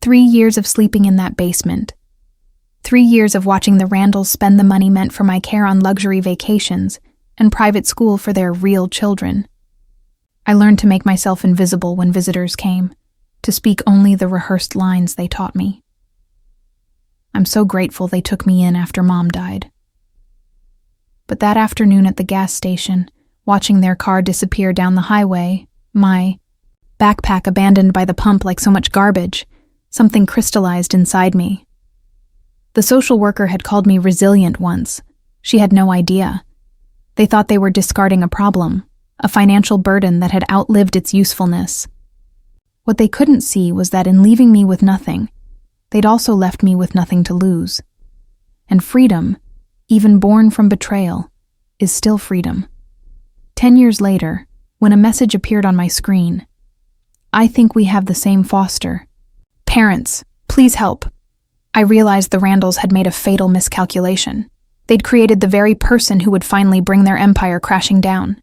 3 years of sleeping in that basement. 3 years of watching the Randalls spend the money meant for my care on luxury vacations and private school for their real children. I learned to make myself invisible when visitors came, to speak only the rehearsed lines they taught me. I'm so grateful they took me in after Mom died. But that afternoon at the gas station, watching their car disappear down the highway, my backpack abandoned by the pump like so much garbage, something crystallized inside me. The social worker had called me resilient once. She had no idea. They thought they were discarding a problem, a financial burden that had outlived its usefulness. What they couldn't see was that in leaving me with nothing, they'd also left me with nothing to lose. And freedom, even born from betrayal, is still freedom. 10 years later, when a message appeared on my screen, "I think we have the same foster. Parents, please help," I realized the Randalls had made a fatal miscalculation. They'd created the very person who would finally bring their empire crashing down.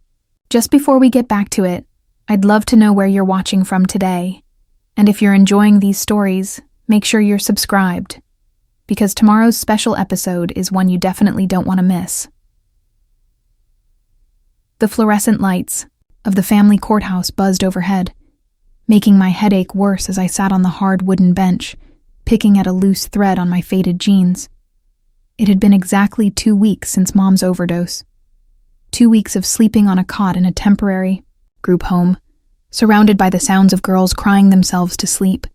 Just before we get back to it, I'd love to know where you're watching from today. And if you're enjoying these stories, make sure you're subscribed, because tomorrow's special episode is one you definitely don't want to miss. The fluorescent lights of the family courthouse buzzed overhead, making my headache worse as I sat on the hard wooden bench, picking at a loose thread on my faded jeans. It had been exactly 2 weeks since Mom's overdose. 2 weeks of sleeping on a cot in a temporary group home, surrounded by the sounds of girls crying themselves to sleep.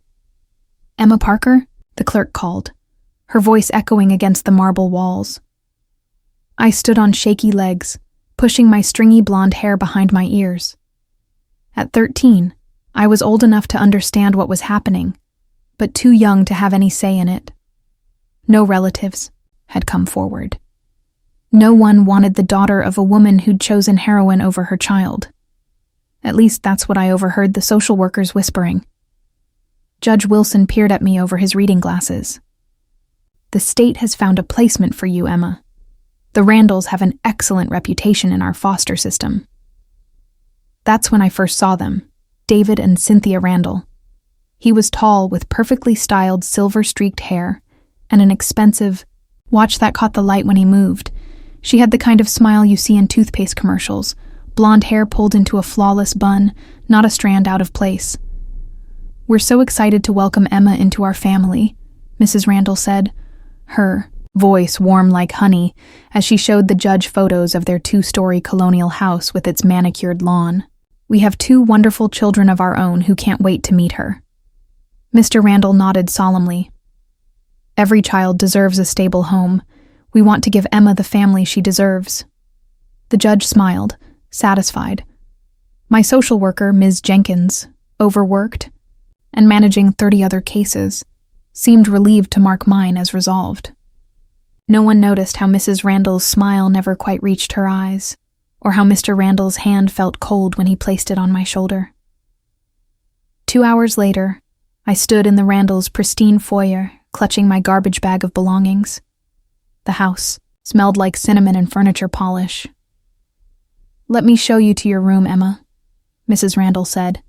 "Emma Parker?" the clerk called, her voice echoing against the marble walls. I stood on shaky legs, pushing my stringy blonde hair behind my ears. At 13, I was old enough to understand what was happening, but too young to have any say in it. No relatives had come forward. No one wanted the daughter of a woman who'd chosen heroin over her child. At least that's what I overheard the social workers whispering. Judge Wilson peered at me over his reading glasses. "The state has found a placement for you, Emma. The Randalls have an excellent reputation in our foster system." That's when I first saw them, David and Cynthia Randall. He was tall with perfectly styled silver-streaked hair and an expensive watch that caught the light when he moved. She had the kind of smile you see in toothpaste commercials, blonde hair pulled into a flawless bun, not a strand out of place. "We're so excited to welcome Emma into our family," Mrs. Randall said, her voice warm like honey as she showed the judge photos of their 2-story colonial house with its manicured lawn. "We have 2 wonderful children of our own who can't wait to meet her." Mr. Randall nodded solemnly. "Every child deserves a stable home. We want to give Emma the family she deserves." The judge smiled, satisfied. My social worker, Ms. Jenkins, overworked and managing 30 other cases, seemed relieved to mark mine as resolved. No one noticed how Mrs. Randall's smile never quite reached her eyes, or how Mr. Randall's hand felt cold when he placed it on my shoulder. 2 hours later, I stood in the Randalls' pristine foyer, clutching my garbage bag of belongings. The house smelled like cinnamon and furniture polish. "Let me show you to your room, Emma," Mrs. Randall said,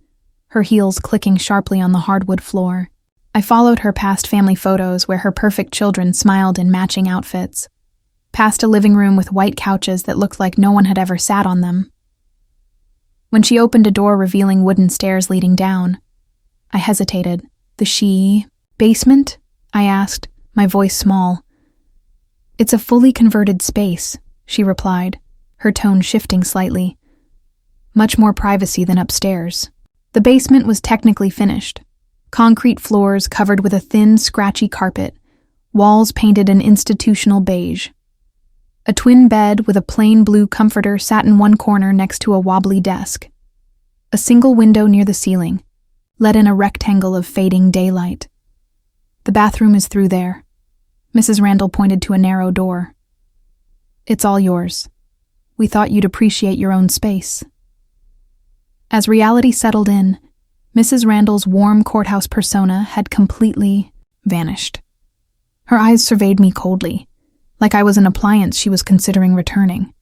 her heels clicking sharply on the hardwood floor. I followed her past family photos where her perfect children smiled in matching outfits, past a living room with white couches that looked like no one had ever sat on them. When she opened a door revealing wooden stairs leading down, I hesitated. "The basement?" I asked, my voice small. "It's a fully converted space," she replied, her tone shifting slightly. "Much more privacy than upstairs." The basement was technically finished. Concrete floors covered with a thin, scratchy carpet, walls painted an institutional beige. A twin bed with a plain blue comforter sat in one corner next to a wobbly desk. A single window near the ceiling let in a rectangle of fading daylight. "The bathroom is through there." Mrs. Randall pointed to a narrow door. "It's all yours. We thought you'd appreciate your own space." As reality settled in, Mrs. Randall's warm courthouse persona had completely vanished. Her eyes surveyed me coldly, like I was an appliance she was considering returning.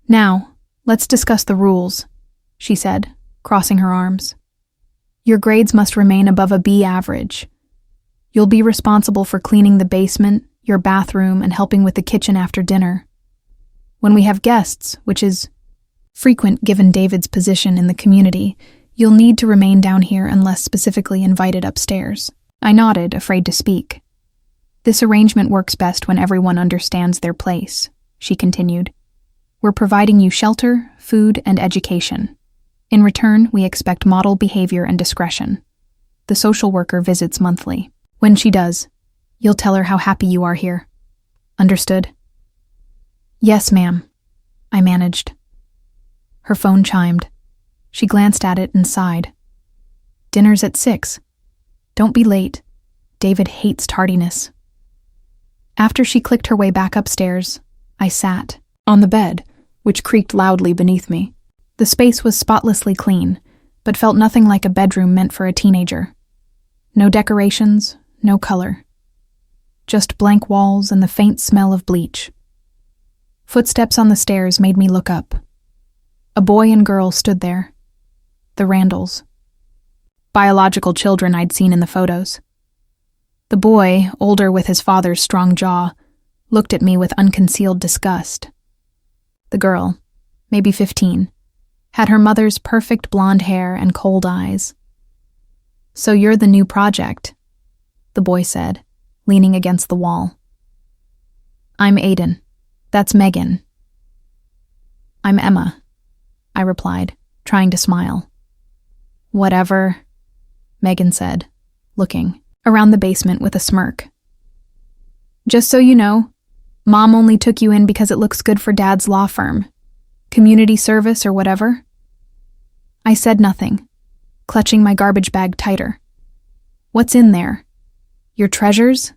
"Now, let's discuss the rules," she said, crossing her arms. "Your grades must remain above a B average. You'll be responsible for cleaning the basement, your bathroom, and helping with the kitchen after dinner. When we have guests, which is frequent given David's position in the community, you'll need to remain down here unless specifically invited upstairs." I nodded, afraid to speak. "This arrangement works best when everyone understands their place," she continued. "We're providing you shelter, food, and education. In return, we expect model behavior and discretion. The social worker visits monthly. When she does, you'll tell her how happy you are here. Understood?" "Yes, ma'am," I managed. Her phone chimed. She glanced at it and sighed. "Dinner's at 6. Don't be late. David hates tardiness." After she clicked her way back upstairs, I sat on the bed, which creaked loudly beneath me. The space was spotlessly clean, but felt nothing like a bedroom meant for a teenager. No decorations, no color. Just blank walls and the faint smell of bleach. Footsteps on the stairs made me look up. A boy and girl stood there. The Randalls. Biological children I'd seen in the photos. The boy, older with his father's strong jaw, looked at me with unconcealed disgust. The girl, maybe 15, had her mother's perfect blonde hair and cold eyes. "So you're the new project," the boy said, leaning against the wall. "I'm Aiden. That's Megan." "I'm Emma," I replied, trying to smile. "Whatever," Megan said, looking around the basement with a smirk. "Just so you know, Mom only took you in because it looks good for Dad's law firm. Community service or whatever." I said nothing, clutching my garbage bag tighter. "What's in there? Your treasures?"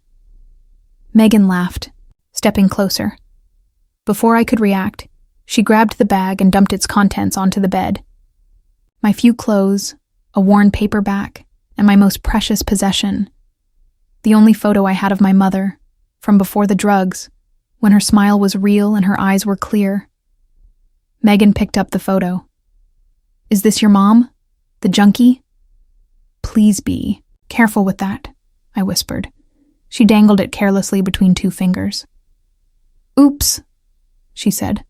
Megan laughed, stepping closer. Before I could react, she grabbed the bag and dumped its contents onto the bed. My few clothes, a worn paperback, and my most precious possession. The only photo I had of my mother, from before the drugs, when her smile was real and her eyes were clear. Megan picked up the photo. "Is this your mom? The junkie?" "Please be careful with that," I whispered. She dangled it carelessly between 2 fingers. "Oops," she said,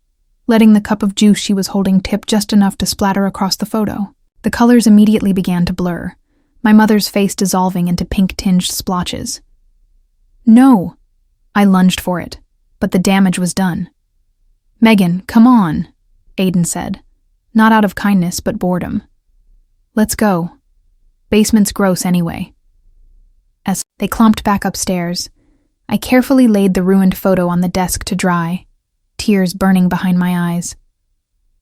letting the cup of juice she was holding tip just enough to splatter across the photo. The colors immediately began to blur, my mother's face dissolving into pink-tinged splotches. "No!" I lunged for it, but the damage was done. "Megan, come on," Aiden said, not out of kindness but boredom. "Let's go. Basement's gross anyway." As they clomped back upstairs, I carefully laid the ruined photo on the desk to dry, tears burning behind my eyes.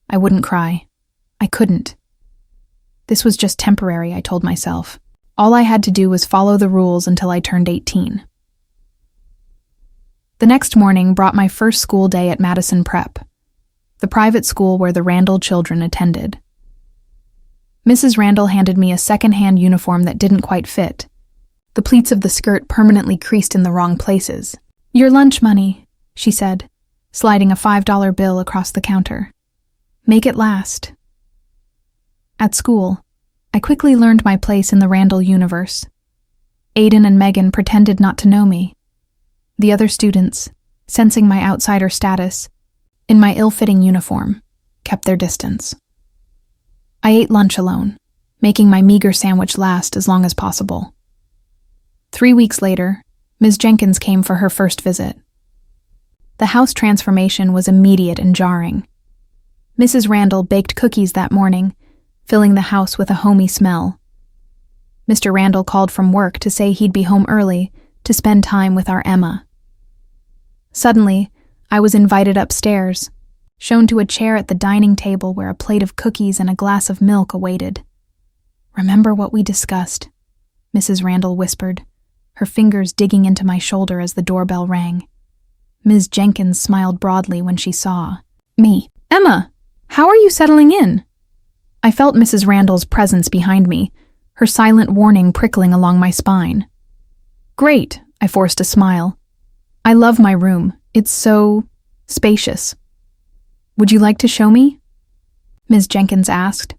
I wouldn't cry. I couldn't. This was just temporary, I told myself. All I had to do was follow the rules until I turned 18. The next morning brought my first school day at Madison Prep, the private school where the Randall children attended. Mrs. Randall handed me a second-hand uniform that didn't quite fit, the pleats of the skirt permanently creased in the wrong places. "Your lunch money," she said, sliding a $5 bill across the counter. "Make it last." At school, I quickly learned my place in the Randall universe. Aiden and Megan pretended not to know me. The other students, sensing my outsider status, in my ill-fitting uniform, kept their distance. I ate lunch alone, making my meager sandwich last as long as possible. 3 weeks later, Ms. Jenkins came for her first visit. The house transformation was immediate and jarring. Mrs. Randall baked cookies that morning, filling the house with a homey smell. Mr. Randall called from work to say he'd be home early to spend time with our Emma. Suddenly, I was invited upstairs, shown to a chair at the dining table where a plate of cookies and a glass of milk awaited. "Remember what we discussed," Mrs. Randall whispered, her fingers digging into my shoulder as the doorbell rang. Ms. Jenkins smiled broadly when she saw me. "Emma, how are you settling in?" I felt Mrs. Randall's presence behind me, her silent warning prickling along my spine. "Great," I forced a smile. "I love my room. It's so spacious." "Would you like to show me?" Ms. Jenkins asked.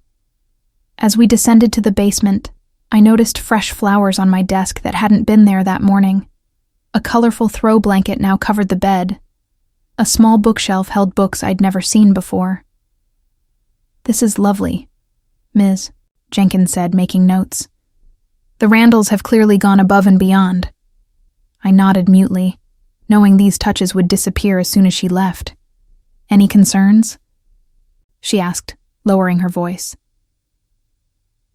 As we descended to the basement, I noticed fresh flowers on my desk that hadn't been there that morning. A colorful throw blanket now covered the bed. A small bookshelf held books I'd never seen before. "This is lovely," Ms. Jenkins said, making notes. "The Randalls have clearly gone above and beyond." I nodded mutely, knowing these touches would disappear as soon as she left. "Any concerns?" she asked, lowering her voice.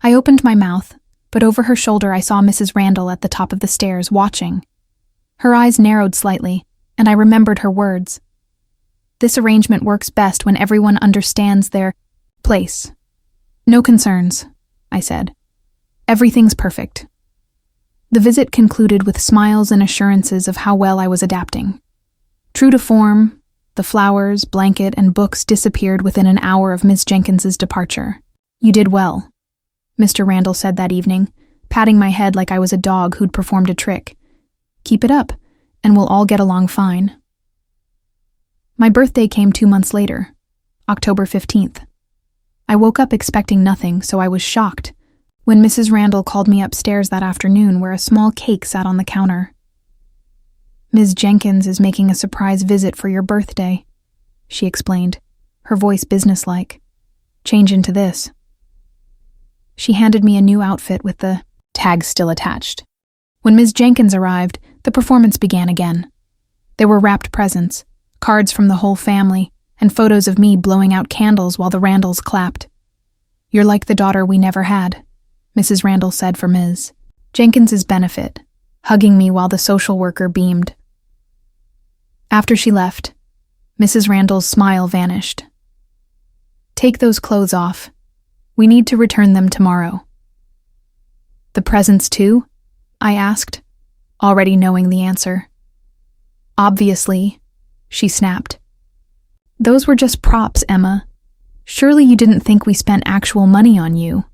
I opened my mouth, but over her shoulder I saw Mrs. Randall at the top of the stairs, watching. Her eyes narrowed slightly, and I remembered her words. "This arrangement works best when everyone understands their place." "No concerns," I said. "Everything's perfect." The visit concluded with smiles and assurances of how well I was adapting. True to form, the flowers, blanket, and books disappeared within an hour of Miss Jenkins's departure. "You did well," Mr. Randall said that evening, patting my head like I was a dog who'd performed a trick. "Keep it up, and we'll all get along fine." My birthday came 2 months later, October 15th. I woke up expecting nothing, so I was shocked when Mrs. Randall called me upstairs that afternoon where a small cake sat on the counter. "Ms. Jenkins is making a surprise visit for your birthday," she explained, her voice businesslike. "Change into this." She handed me a new outfit with the tag still attached. When Ms. Jenkins arrived, the performance began again. There were wrapped presents, cards from the whole family, and photos of me blowing out candles while the Randalls clapped. "You're like the daughter we never had," Mrs. Randall said for Ms. Jenkins's benefit, hugging me while the social worker beamed. After she left, Mrs. Randall's smile vanished. "Take those clothes off. We need to return them tomorrow." "The presents too?" I asked, already knowing the answer. "Obviously," she snapped. "Those were just props, Emma. Surely you didn't think we spent actual money on you."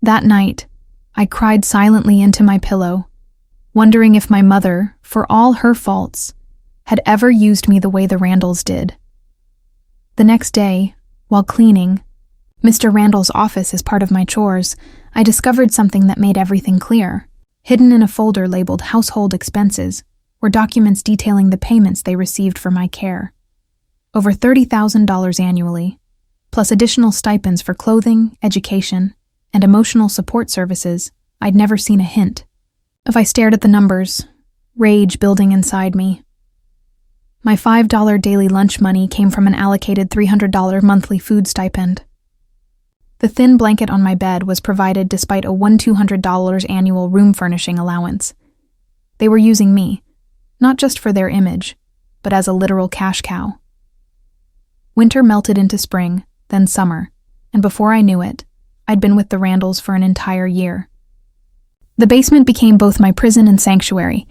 That night, I cried silently into my pillow, wondering if my mother, for all her faults, had ever used me the way the Randalls did. The next day, while cleaning Mr. Randall's office as part of my chores, I discovered something that made everything clear. Hidden in a folder labeled Household Expenses were documents detailing the payments they received for my care. Over $30,000 annually, plus additional stipends for clothing, education, and emotional support services. I'd never seen a hint. If I stared at the numbers, rage building inside me. My $5 daily lunch money came from an allocated $300 monthly food stipend. The thin blanket on my bed was provided despite a $1,200 annual room furnishing allowance. They were using me, not just for their image, but as a literal cash cow. Winter melted into spring, then summer, and before I knew it, I'd been with the Randalls for an entire year. The basement became both my prison and sanctuary,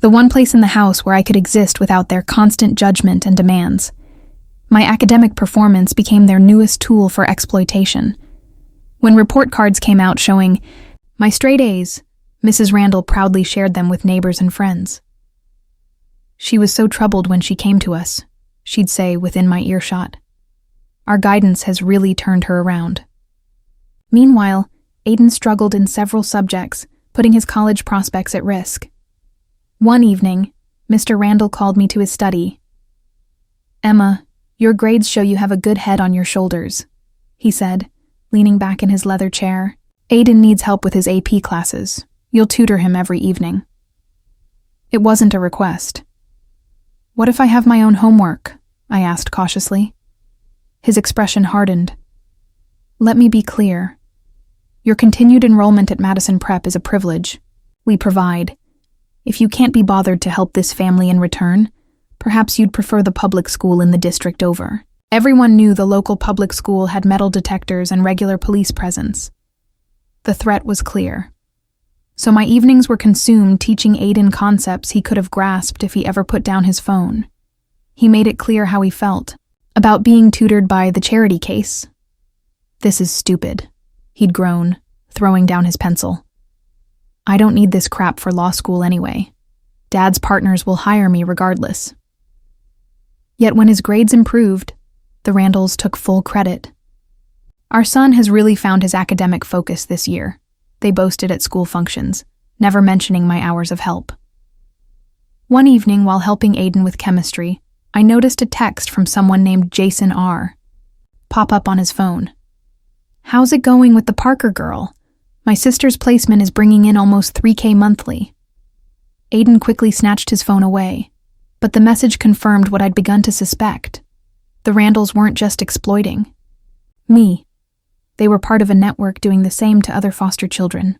the one place in the house where I could exist without their constant judgment and demands. My academic performance became their newest tool for exploitation. When report cards came out showing my straight A's, Mrs. Randall proudly shared them with neighbors and friends. "She was so troubled when she came to us," she'd say within my earshot. "Our guidance has really turned her around." Meanwhile, Aiden struggled in several subjects, putting his college prospects at risk. One evening, Mr. Randall called me to his study. "Emma, your grades show you have a good head on your shoulders," he said, leaning back in his leather chair. "Aiden needs help with his AP classes. You'll tutor him every evening." It wasn't a request. "What if I have my own homework?" I asked cautiously. His expression hardened. "Let me be clear. Your continued enrollment at Madison Prep is a privilege. We provide. If you can't be bothered to help this family in return, perhaps you'd prefer the public school in the district over." Everyone knew the local public school had metal detectors and regular police presence. The threat was clear. So my evenings were consumed teaching Aiden concepts he could have grasped if he ever put down his phone. He made it clear how he felt about being tutored by the charity case. "This is stupid," he'd groan, throwing down his pencil. "I don't need this crap for law school anyway. Dad's partners will hire me regardless." Yet when his grades improved, the Randalls took full credit. "Our son has really found his academic focus this year," they boasted at school functions, never mentioning my hours of help. One evening, while helping Aiden with chemistry, I noticed a text from someone named Jason R. pop up on his phone. "How's it going with the Parker girl? My sister's placement is bringing in almost $3,000 monthly." Aiden quickly snatched his phone away, but the message confirmed what I'd begun to suspect. The Randalls weren't just exploiting me. They were part of a network doing the same to other foster children.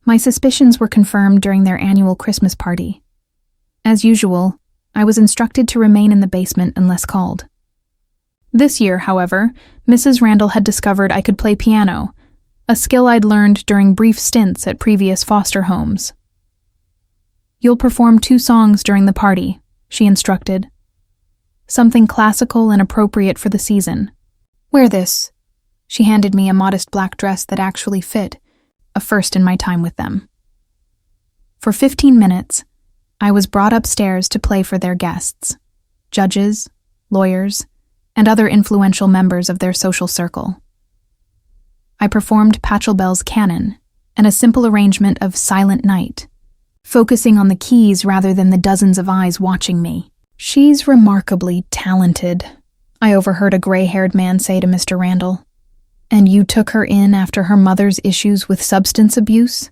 My suspicions were confirmed during their annual Christmas party. As usual, I was instructed to remain in the basement unless called. This year, however, Mrs. Randall had discovered I could play piano, a skill I'd learned during brief stints at previous foster homes. "You'll perform 2 songs during the party," she instructed. "Something classical and appropriate for the season. Wear this." She handed me a modest black dress that actually fit, a first in my time with them. For 15 minutes, I was brought upstairs to play for their guests, judges, lawyers, and other influential members of their social circle. I performed Pachelbel's Canon and a simple arrangement of Silent Night, focusing on the keys rather than the dozens of eyes watching me. "She's remarkably talented," I overheard a gray-haired man say to Mr. Randall. "And you took her in after her mother's issues with substance abuse?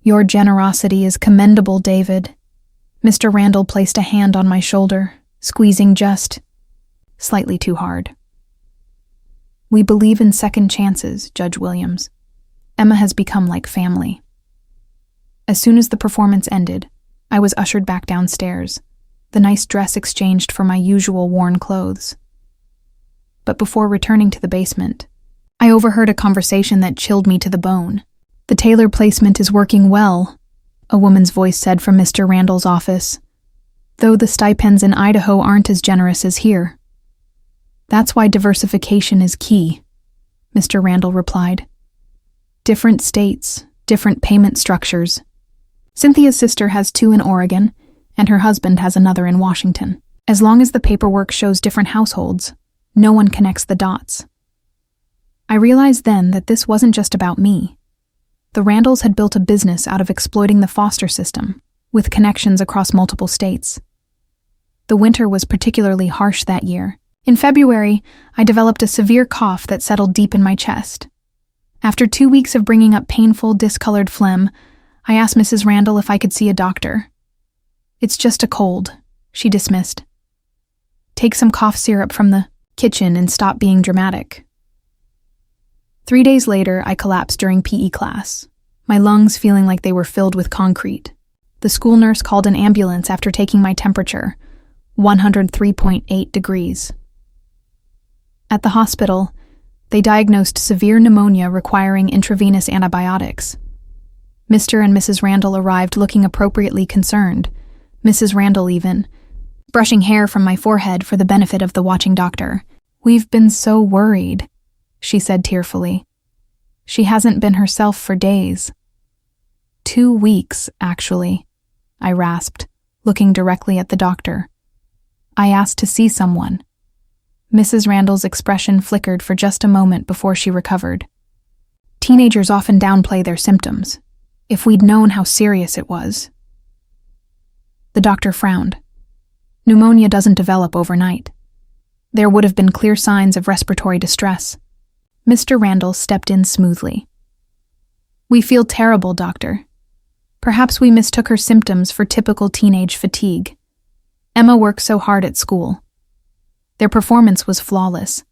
Your generosity is commendable, David." Mr. Randall placed a hand on my shoulder, squeezing just slightly too hard. "We believe in second chances, Judge Williams. Emma has become like family." As soon as the performance ended, I was ushered back downstairs, the nice dress exchanged for my usual worn clothes. But before returning to the basement, I overheard a conversation that chilled me to the bone. "The Taylor placement is working well," a woman's voice said from Mr. Randall's office, "though the stipends in Idaho aren't as generous as here." "That's why diversification is key," Mr. Randall replied. "Different states, different payment structures. Cynthia's sister has 2 in Oregon, and her husband has another in Washington. As long as the paperwork shows different households, no one connects the dots." I realized then that this wasn't just about me. The Randalls had built a business out of exploiting the foster system, with connections across multiple states. The winter was particularly harsh that year. In February, I developed a severe cough that settled deep in my chest. After 2 weeks of bringing up painful, discolored phlegm, I asked Mrs. Randall if I could see a doctor. "It's just a cold," she dismissed. "Take some cough syrup from the kitchen and stop being dramatic." 3 days later, I collapsed during PE class, my lungs feeling like they were filled with concrete. The school nurse called an ambulance after taking my temperature, 103.8 degrees. At the hospital, they diagnosed severe pneumonia requiring intravenous antibiotics. Mr. and Mrs. Randall arrived looking appropriately concerned, Mrs. Randall even, brushing hair from my forehead for the benefit of the watching doctor. "We've been so worried," she said tearfully. "She hasn't been herself for days." 2 weeks, actually, I rasped, looking directly at the doctor. "I asked to see someone." Mrs. Randall's expression flickered for just a moment before she recovered. "Teenagers often downplay their symptoms. If we'd known how serious it was." The doctor frowned. "Pneumonia doesn't develop overnight. There would have been clear signs of respiratory distress." Mr. Randall stepped in smoothly. "We feel terrible, doctor. Perhaps we mistook her symptoms for typical teenage fatigue. Emma worked so hard at school. Their performance was flawless.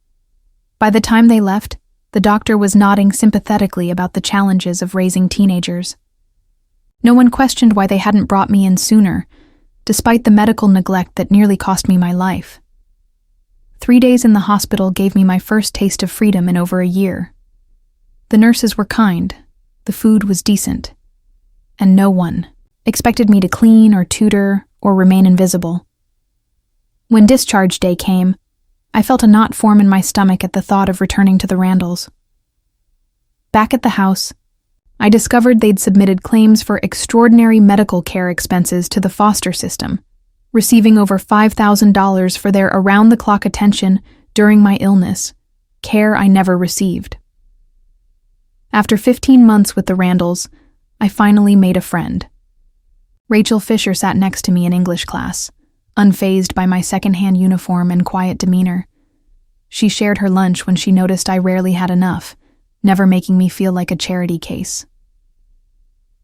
By the time they left, the doctor was nodding sympathetically about the challenges of raising teenagers. No one questioned why they hadn't brought me in sooner, despite the medical neglect that nearly cost me my life. 3 days in the hospital gave me my first taste of freedom in over a year. The nurses were kind, the food was decent, and no one expected me to clean or tutor or remain invisible. When discharge day came, I felt a knot form in my stomach at the thought of returning to the Randalls. Back at the house, I discovered they'd submitted claims for extraordinary medical care expenses to the foster system, receiving over $5,000 for their around-the-clock attention during my illness, care I never received. After 15 months with the Randalls, I finally made a friend. Rachel Fisher sat next to me in English class, unfazed by my secondhand uniform and quiet demeanor. She shared her lunch when she noticed I rarely had enough, never making me feel like a charity case.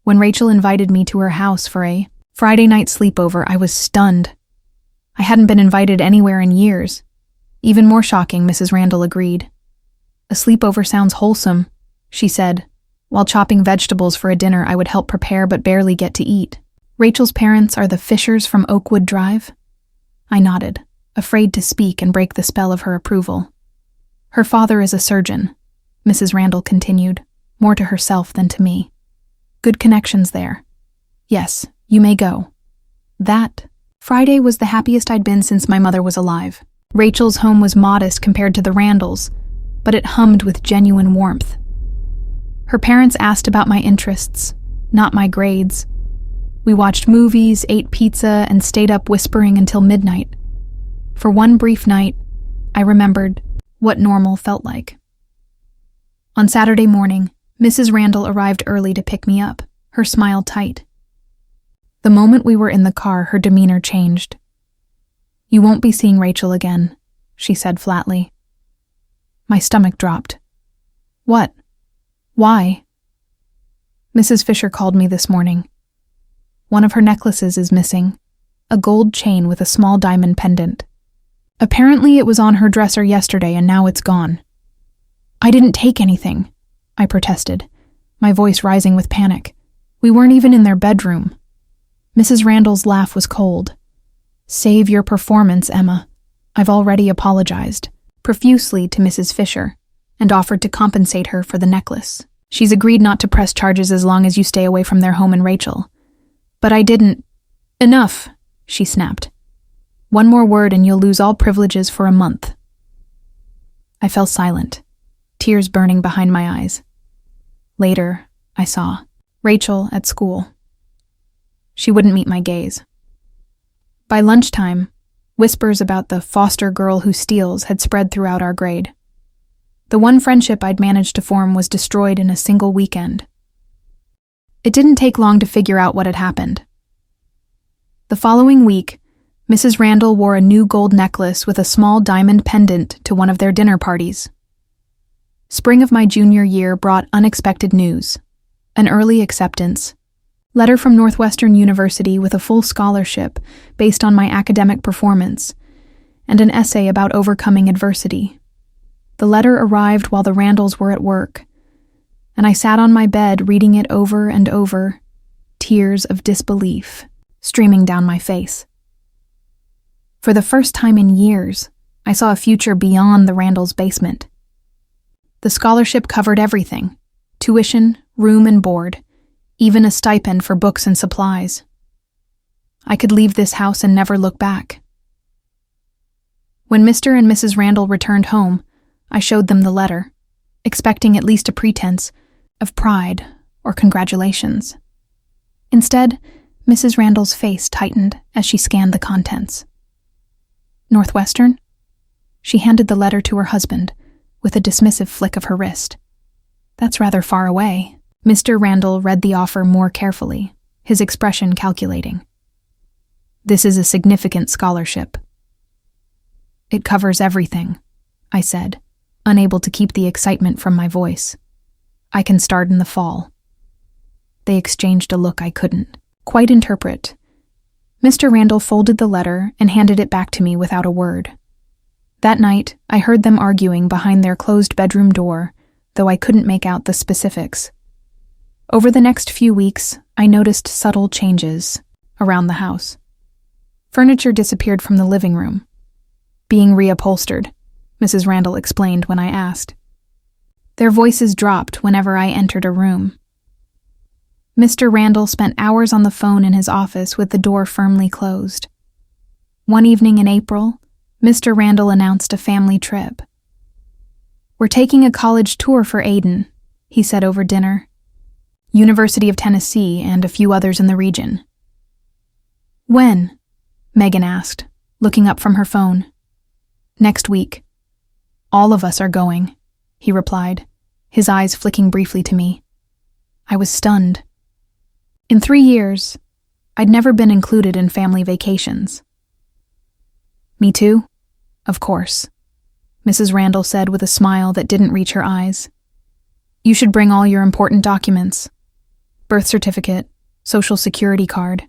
When Rachel invited me to her house for a Friday night sleepover, I was stunned. I hadn't been invited anywhere in years. Even more shocking, Mrs. Randall agreed. A sleepover sounds wholesome, she said, while chopping vegetables for a dinner I would help prepare but barely get to eat. Rachel's parents are the Fishers from Oakwood Drive? I nodded, afraid to speak and break the spell of her approval. Her father is a surgeon, Mrs. Randall continued, more to herself than to me. Good connections there. Yes, you may go. That Friday was the happiest I'd been since my mother was alive. Rachel's home was modest compared to the Randalls, but it hummed with genuine warmth. Her parents asked about my interests, not my grades. We watched movies, ate pizza, and stayed up whispering until midnight. For one brief night, I remembered what normal felt like. On Saturday morning, Mrs. Randall arrived early to pick me up, her smile tight. The moment we were in the car, her demeanor changed. "You won't be seeing Rachel again," she said flatly. My stomach dropped. What? Why? Mrs. Fisher called me this morning. One of her necklaces is missing, a gold chain with a small diamond pendant. Apparently it was on her dresser yesterday and now it's gone. I didn't take anything, I protested, my voice rising with panic. We weren't even in their bedroom. Mrs. Randall's laugh was cold. Save your performance, Emma. I've already apologized, profusely to Mrs. Fisher, and offered to compensate her for the necklace. She's agreed not to press charges as long as you stay away from their home in Rachel. But I didn't. Enough, she snapped. One more word and you'll lose all privileges for a month. I fell silent, tears burning behind my eyes. Later, I saw Rachel at school. She wouldn't meet my gaze. By lunchtime, whispers about the foster girl who steals had spread throughout our grade. The one friendship I'd managed to form was destroyed in a single weekend. It didn't take long to figure out what had happened. The following week, Mrs. Randall wore a new gold necklace with a small diamond pendant to one of their dinner parties. Spring of my junior year brought unexpected news. An early acceptance, letter from Northwestern University with a full scholarship based on my academic performance, and an essay about overcoming adversity. The letter arrived while the Randalls were at work, and I sat on my bed reading it over and over, tears of disbelief streaming down my face. For the first time in years, I saw a future beyond the Randalls' basement. The scholarship covered everything: tuition, room and board, even a stipend for books and supplies. I could leave this house and never look back. When Mr. and Mrs. Randall returned home, I showed them the letter, expecting at least a pretense of pride or congratulations. Instead, Mrs. Randall's face tightened as she scanned the contents. Northwestern? She handed the letter to her husband, with a dismissive flick of her wrist. That's rather far away. Mr. Randall read the offer more carefully, his expression calculating. This is a significant scholarship. It covers everything, I said, unable to keep the excitement from my voice. I can start in the fall. They exchanged a look I couldn't quite interpret. Mr. Randall folded the letter and handed it back to me without a word. That night, I heard them arguing behind their closed bedroom door, though I couldn't make out the specifics. Over the next few weeks, I noticed subtle changes around the house. Furniture disappeared from the living room. Being reupholstered, Mrs. Randall explained when I asked. Their voices dropped whenever I entered a room. Mr. Randall spent hours on the phone in his office with the door firmly closed. One evening in April, Mr. Randall announced a family trip. We're taking a college tour for Aiden, he said over dinner. University of Tennessee and a few others in the region. When? Megan asked, looking up from her phone. Next week. All of us are going, he replied, his eyes flicking briefly to me. I was stunned. In 3 years, I'd never been included in family vacations. Me too? Of course, Mrs. Randall said with a smile that didn't reach her eyes. You should bring all your important documents. Birth certificate, social security card.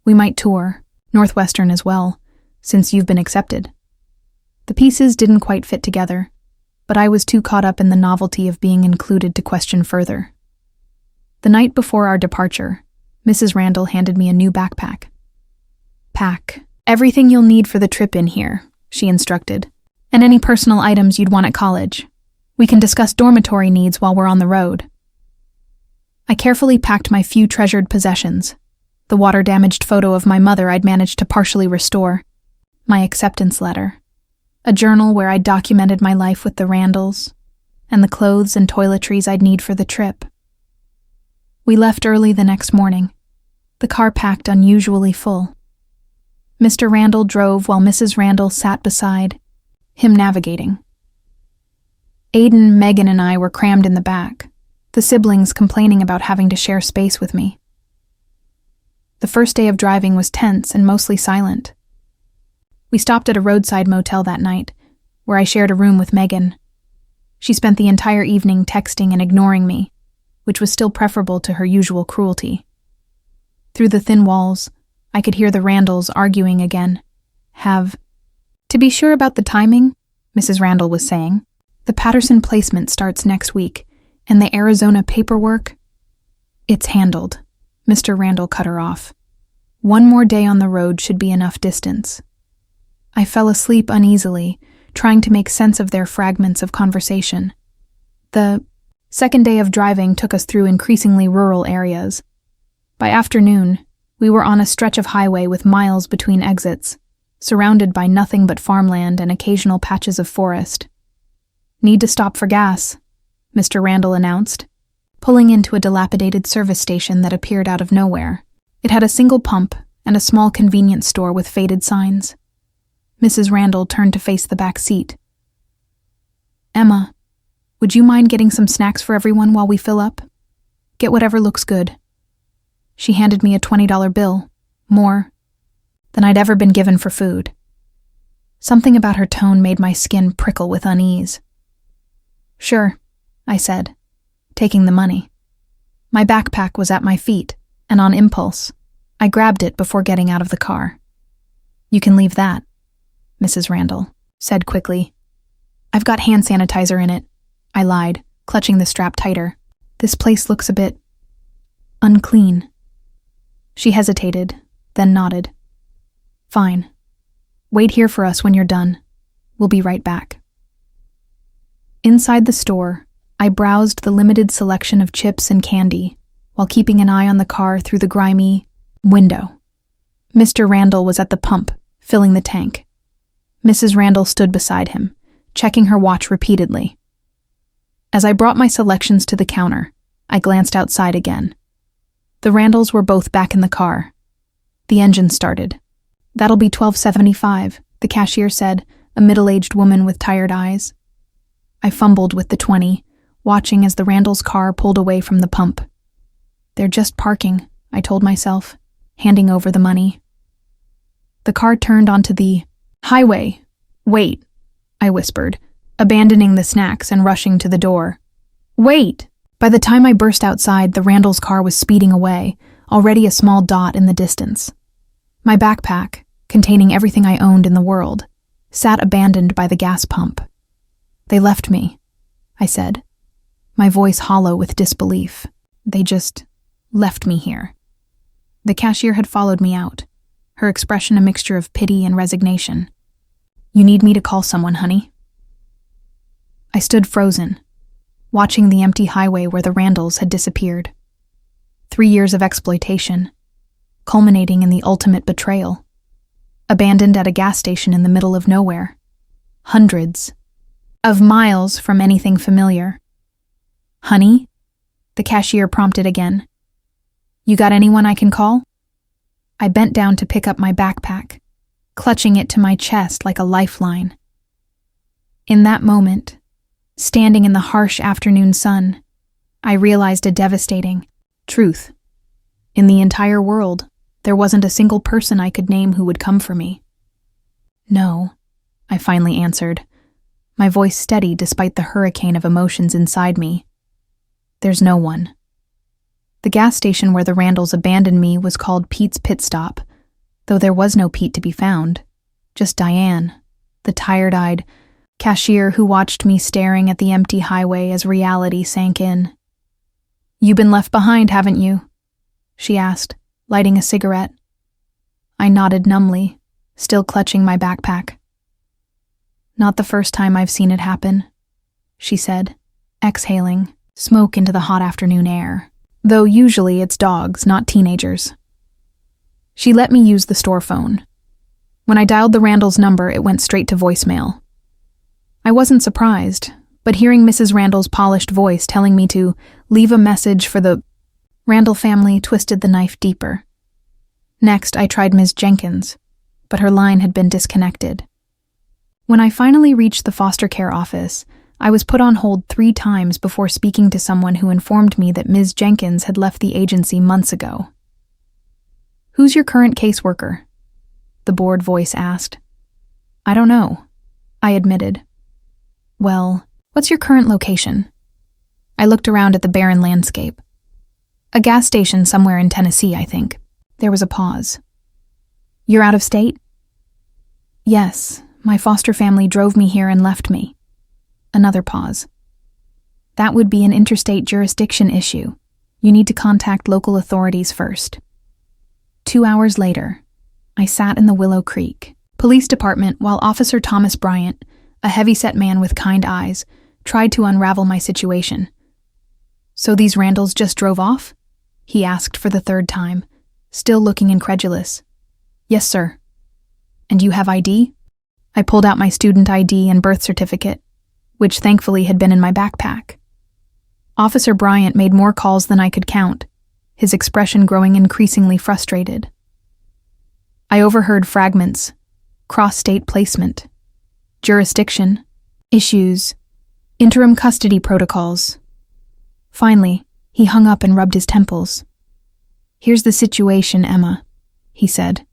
We might tour, Northwestern as well, since you've been accepted. The pieces didn't quite fit together, but I was too caught up in the novelty of being included to question further. The night before our departure, Mrs. Randall handed me a new backpack. Pack everything you'll need for the trip in here, she instructed, and any personal items you'd want at college. We can discuss dormitory needs while we're on the road. I carefully packed my few treasured possessions, the water-damaged photo of my mother I'd managed to partially restore, my acceptance letter, a journal where I'd documented my life with the Randalls, and the clothes and toiletries I'd need for the trip. We left early the next morning, the car packed unusually full. Mr. Randall drove while Mrs. Randall sat beside, him navigating. Aiden, Megan, and I were crammed in the back, the siblings complaining about having to share space with me. The first day of driving was tense and mostly silent. We stopped at a roadside motel that night, where I shared a room with Megan. She spent the entire evening texting and ignoring me, which was still preferable to her usual cruelty. Through the thin walls, I could hear the Randalls arguing again. To be sure about the timing, Mrs. Randall was saying. The Patterson placement starts next week, and the Arizona paperwork? It's handled. Mr. Randall cut her off. One more day on the road should be enough distance. I fell asleep uneasily, trying to make sense of their fragments of conversation. The second day of driving took us through increasingly rural areas. By afternoon, we were on a stretch of highway with miles between exits, surrounded by nothing but farmland and occasional patches of forest. Need to stop for gas, Mr. Randall announced, pulling into a dilapidated service station that appeared out of nowhere. It had a single pump and a small convenience store with faded signs. Mrs. Randall turned to face the back seat. Emma, would you mind getting some snacks for everyone while we fill up? Get whatever looks good. She handed me a $20 bill, more than I'd ever been given for food. Something about her tone made my skin prickle with unease. Sure, I said, taking the money. My backpack was at my feet, and on impulse, I grabbed it before getting out of the car. You can leave that, Mrs. Randall said quickly. I've got hand sanitizer in it, I lied, clutching the strap tighter. This place looks a bit unclean. She hesitated, then nodded. Fine. Wait here for us when you're done. We'll be right back. Inside the store, I browsed the limited selection of chips and candy, while keeping an eye on the car through the grimy window. Mr. Randall was at the pump, filling the tank. Mrs. Randall stood beside him, checking her watch repeatedly. As I brought my selections to the counter, I glanced outside again. The Randalls were both back in the car. The engine started. That'll be $12.75, the cashier said, a middle-aged woman with tired eyes. I fumbled with the 20, watching as the Randalls' car pulled away from the pump. They're just parking, I told myself, handing over the money. The car turned onto the highway. Wait, I whispered, abandoning the snacks and rushing to the door. Wait! By the time I burst outside, the Randalls' car was speeding away, already a small dot in the distance. My backpack, containing everything I owned in the world, sat abandoned by the gas pump. They left me, I said, my voice hollow with disbelief. They just left me here. The cashier had followed me out, her expression a mixture of pity and resignation. You need me to call someone, honey? I stood frozen, watching the empty highway where the Randalls had disappeared. 3 years of exploitation, culminating in the ultimate betrayal. Abandoned at a gas station in the middle of nowhere. Hundreds of miles from anything familiar. Honey? The cashier prompted again. You got anyone I can call? I bent down to pick up my backpack, clutching it to my chest like a lifeline. In that moment, Standing in the harsh afternoon sun, I realized a devastating truth. In the entire world, there wasn't a single person I could name who would come for me. No, I finally answered, my voice steady despite the hurricane of emotions inside me. There's no one. The gas station where the Randalls abandoned me was called Pete's Pit Stop, though there was no Pete to be found, just Diane, the tired-eyed cashier who watched me staring at the empty highway as reality sank in. "You been left behind, haven't you?" she asked, lighting a cigarette. I nodded numbly, still clutching my backpack. "Not the first time I've seen it happen," she said, exhaling smoke into the hot afternoon air, though usually it's dogs, not teenagers. She let me use the store phone. When I dialed the Randalls' number, it went straight to voicemail. I wasn't surprised, but hearing Mrs. Randall's polished voice telling me to leave a message for the Randall family twisted the knife deeper. Next, I tried Ms. Jenkins, but her line had been disconnected. When I finally reached the foster care office, I was put on hold 3 times before speaking to someone who informed me that Ms. Jenkins had left the agency months ago. "Who's your current caseworker?" the bored voice asked. "I don't know," I admitted. "Well, what's your current location?" I looked around at the barren landscape. "A gas station somewhere in Tennessee, I think." There was a pause. "You're out of state?" "Yes, my foster family drove me here and left me." Another pause. "That would be an interstate jurisdiction issue. You need to contact local authorities first." 2 hours later, I sat in the Willow Creek Police Department while Officer Thomas Bryant, a heavy-set man with kind eyes, tried to unravel my situation. "So these Randalls just drove off?" he asked for the 3rd time, still looking incredulous. "Yes, sir." "And you have ID?" I pulled out my student ID and birth certificate, which thankfully had been in my backpack. Officer Bryant made more calls than I could count, his expression growing increasingly frustrated. I overheard fragments: cross-state placement, jurisdiction, issues, interim custody protocols. Finally, he hung up and rubbed his temples. "Here's the situation, Emma," he said.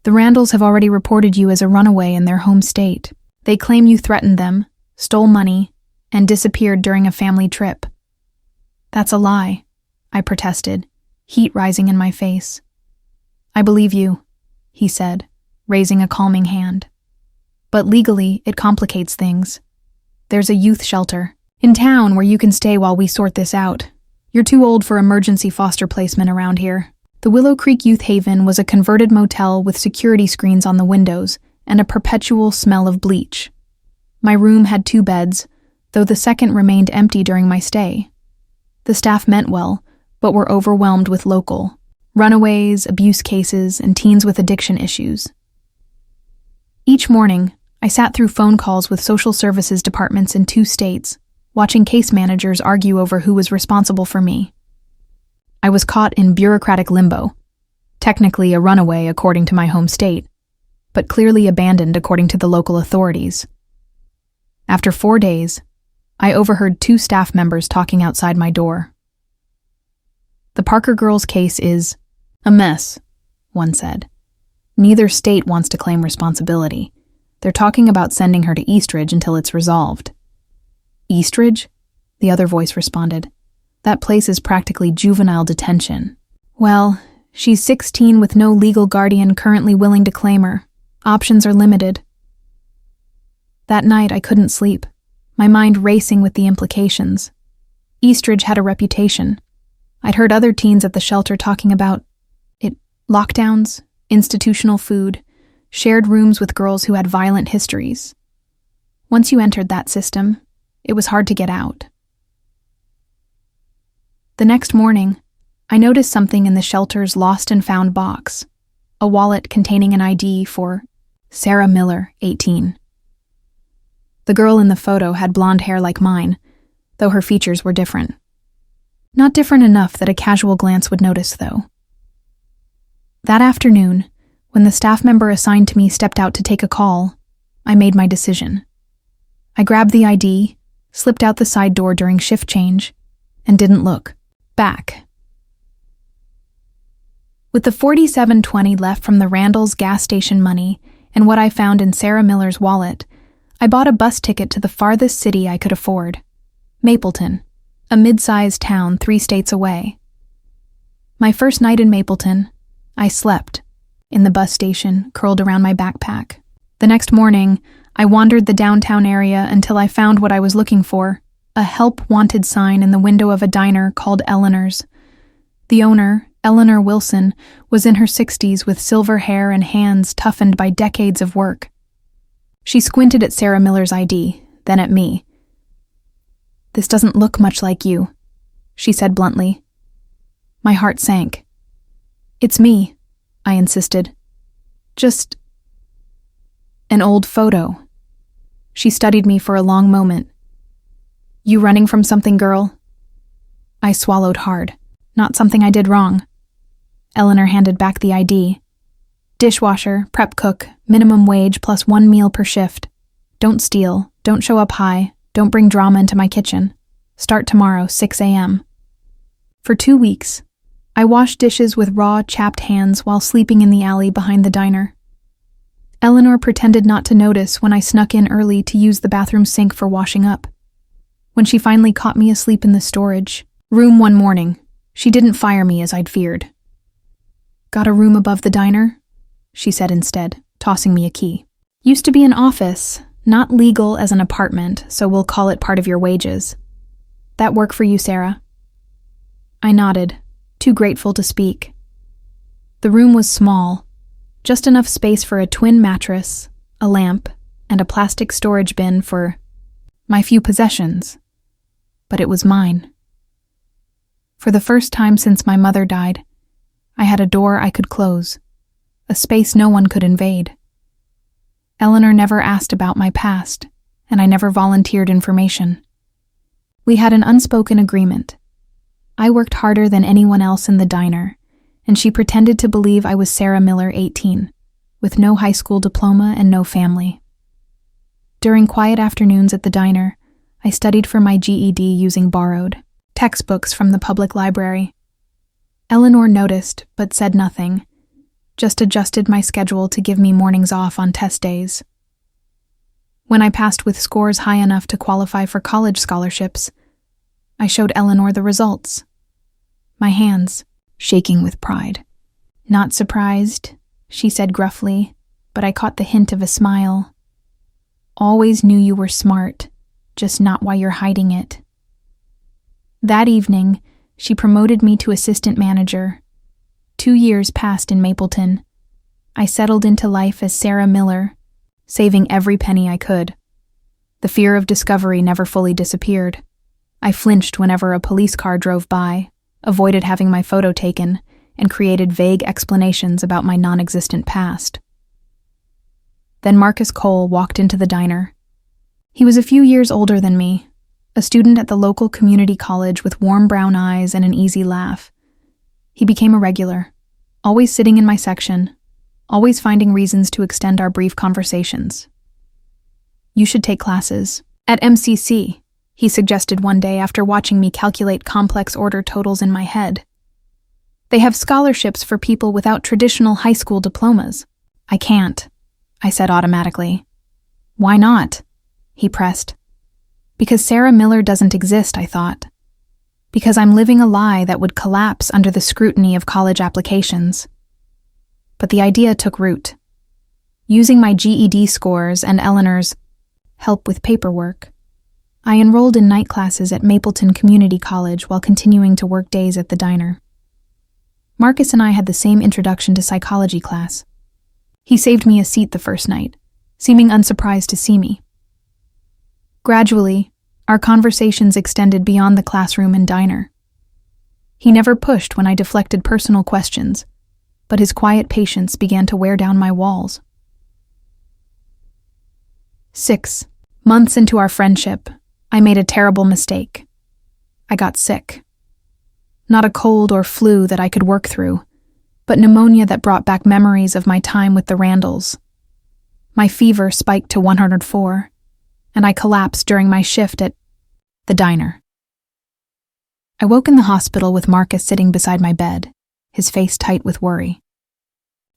"The Randalls have already reported you as a runaway in their home state. They claim you threatened them, stole money, and disappeared during a family trip." "That's a lie," I protested, heat rising in my face. "I believe you," he said, raising a calming hand. "But legally, it complicates things. There's a youth shelter in town where you can stay while we sort this out. You're too old for emergency foster placement around here." The Willow Creek Youth Haven was a converted motel with security screens on the windows and a perpetual smell of bleach. My room had 2 beds, though the second remained empty during my stay. The staff meant well, but were overwhelmed with local runaways, abuse cases, and teens with addiction issues. Each morning, I sat through phone calls with social services departments in 2 states, watching case managers argue over who was responsible for me. I was caught in bureaucratic limbo, technically a runaway according to my home state, but clearly abandoned according to the local authorities. After 4 days, I overheard 2 staff members talking outside my door. "The Parker girls' case is a mess," one said. "Neither state wants to claim responsibility. They're talking about sending her to Eastridge until it's resolved." "Eastridge?" the other voice responded. "That place is practically juvenile detention." "Well, she's 16 with no legal guardian currently willing to claim her. Options are limited." That night I couldn't sleep, my mind racing with the implications. Eastridge had a reputation. I'd heard other teens at the shelter talking about it: lockdowns, institutional food, shared rooms with girls who had violent histories. Once you entered that system, it was hard to get out. The next morning, I noticed something in the shelter's lost and found box, a wallet containing an ID for Sarah Miller, 18. The girl in the photo had blonde hair like mine, though her features were different. Not different enough that a casual glance would notice, though. That afternoon, when the staff member assigned to me stepped out to take a call, I made my decision. I grabbed the ID, slipped out the side door during shift change, and didn't look back. With the $47.20 left from the Randalls gas station money and what I found in Sarah Miller's wallet, I bought a bus ticket to the farthest city I could afford, Mapleton, a mid-sized town 3 states away. My first night in Mapleton, I slept in the bus station, curled around my backpack. The next morning, I wandered the downtown area until I found what I was looking for, a help wanted sign in the window of a diner called Eleanor's. The owner, Eleanor Wilson, was in her 60s with silver hair and hands toughened by decades of work. She squinted at Sarah Miller's ID, then at me. "This doesn't look much like you," she said bluntly. My heart sank. "It's me," I insisted. "Just an old photo." She studied me for a long moment. "You running from something, girl?" I swallowed hard. "Not something I did wrong." Eleanor handed back the ID. "Dishwasher, prep cook, minimum wage plus 1 meal per shift. Don't steal, don't show up high, don't bring drama into my kitchen. Start tomorrow, 6 a.m. For 2 weeks, I washed dishes with raw, chapped hands while sleeping in the alley behind the diner. Eleanor pretended not to notice when I snuck in early to use the bathroom sink for washing up. When she finally caught me asleep in the storage room one morning, she didn't fire me as I'd feared. "Got a room above the diner?" she said instead, tossing me a key. "Used to be an office, not legal as an apartment, so we'll call it part of your wages. That work for you, Sarah?" I nodded, too grateful to speak. The room was small, just enough space for a twin mattress, a lamp, and a plastic storage bin for my few possessions. But it was mine. For the first time since my mother died, I had a door I could close, a space no one could invade. Eleanor never asked about my past, and I never volunteered information. We had an unspoken agreement. I worked harder than anyone else in the diner, and she pretended to believe I was Sarah Miller, 18, with no high school diploma and no family. During quiet afternoons at the diner, I studied for my GED using borrowed textbooks from the public library. Eleanor noticed, but said nothing, just adjusted my schedule to give me mornings off on test days. When I passed with scores high enough to qualify for college scholarships, I showed Eleanor the results. My hands shaking with pride. "Not surprised," she said gruffly, but I caught the hint of a smile. "Always knew you were smart, just not why you're hiding it." That evening, she promoted me to assistant manager. 2 years passed in Mapleton. I settled into life as Sarah Miller, saving every penny I could. The fear of discovery never fully disappeared. I flinched whenever a police car drove by, avoided having my photo taken, and created vague explanations about my non-existent past. Then Marcus Cole walked into the diner. He was a few years older than me, a student at the local community college with warm brown eyes and an easy laugh. He became a regular, always sitting in my section, always finding reasons to extend our brief conversations. "You should take classes at MCC," he suggested one day after watching me calculate complex order totals in my head. "They have scholarships for people without traditional high school diplomas." "I can't," I said automatically. "Why not?" he pressed. "Because Sarah Miller doesn't exist," I thought. "Because I'm living a lie that would collapse under the scrutiny of college applications." But the idea took root. Using my GED scores and Eleanor's help with paperwork, I enrolled in night classes at Mapleton Community College while continuing to work days at the diner. Marcus and I had the same introduction to psychology class. He saved me a seat the first night, seeming unsurprised to see me. Gradually, our conversations extended beyond the classroom and diner. He never pushed when I deflected personal questions, but his quiet patience began to wear down my walls. 6 months into our friendship, I made a terrible mistake. I got sick. Not a cold or flu that I could work through, but pneumonia that brought back memories of my time with the Randalls. My fever spiked to 104, and I collapsed during my shift at The diner. I woke in the hospital with Marcus sitting beside my bed, his face tight with worry.